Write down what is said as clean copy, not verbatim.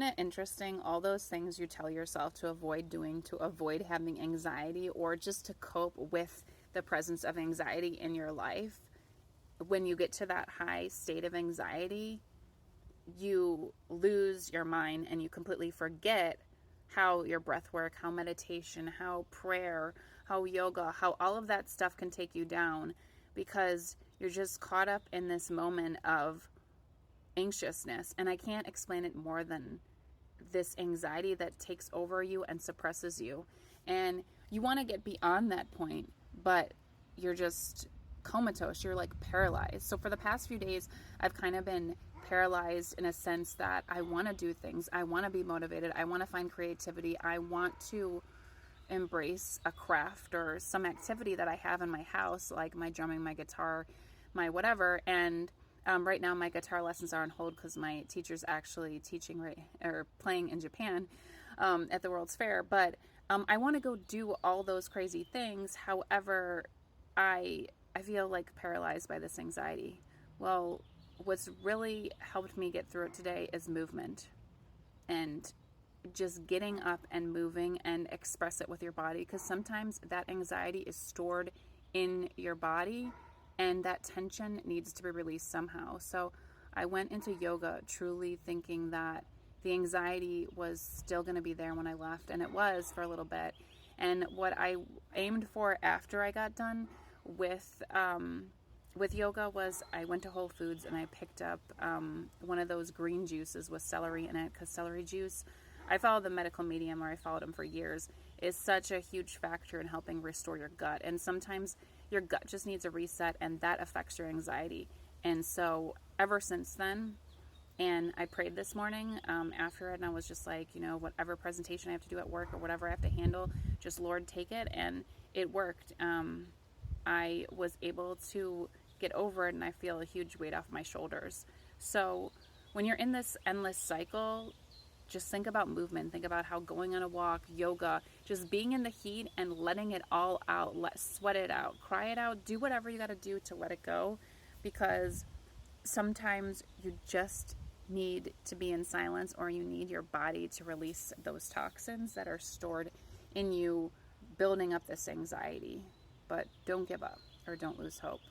it interesting? All those things you tell yourself to avoid doing, to avoid having anxiety, or just to cope with the presence of anxiety in your life. When you get to that high state of anxiety, you lose your mind and you completely forget how your breath work, how meditation, how prayer, how yoga, how all of that stuff can take you down because you're just caught up in this moment of anxiousness. And I can't explain it more than this anxiety that takes over you and suppresses you. And you want to get beyond that point, but you're just comatose. You're like paralyzed. So for the past few days, I've kind of been paralyzed in a sense that I want to do things. I want to be motivated. I want to find creativity. I want to embrace a craft or some activity that I have in my house, like my drumming, my guitar, my whatever. And right now my guitar lessons are on hold because my teacher's actually teaching or playing in Japan at the World's Fair. But I want to go do all those crazy things. However, I feel like paralyzed by this anxiety. Well, what's really helped me get through it today is movement and just getting up and moving and express it with your body, because sometimes that anxiety is stored in your body and that tension needs to be released somehow. So I went into yoga truly thinking that the anxiety was still going to be there when I left, and it was for a little bit. And what I aimed for after I got done with yoga was I went to Whole Foods and I picked up one of those green juices with celery in it, because celery juice, I follow the medical medium, or I followed him for years, is such a huge factor in helping restore your gut. And sometimes your gut just needs a reset, and that affects your anxiety. And so ever since then, and I prayed this morning after it, and I was just like, whatever presentation I have to do at work or whatever I have to handle, just Lord, take it. And it worked. I was able to get over it, and I feel a huge weight off my shoulders. So when you're in this endless cycle, just think about movement. Think about how going on a walk, yoga, just being in the heat and letting it all out. Sweat it out, cry it out, do whatever you got to do to let it go, because sometimes you just need to be in silence, or you need your body to release those toxins that are stored in you, building up this anxiety. But don't give up, or don't lose hope.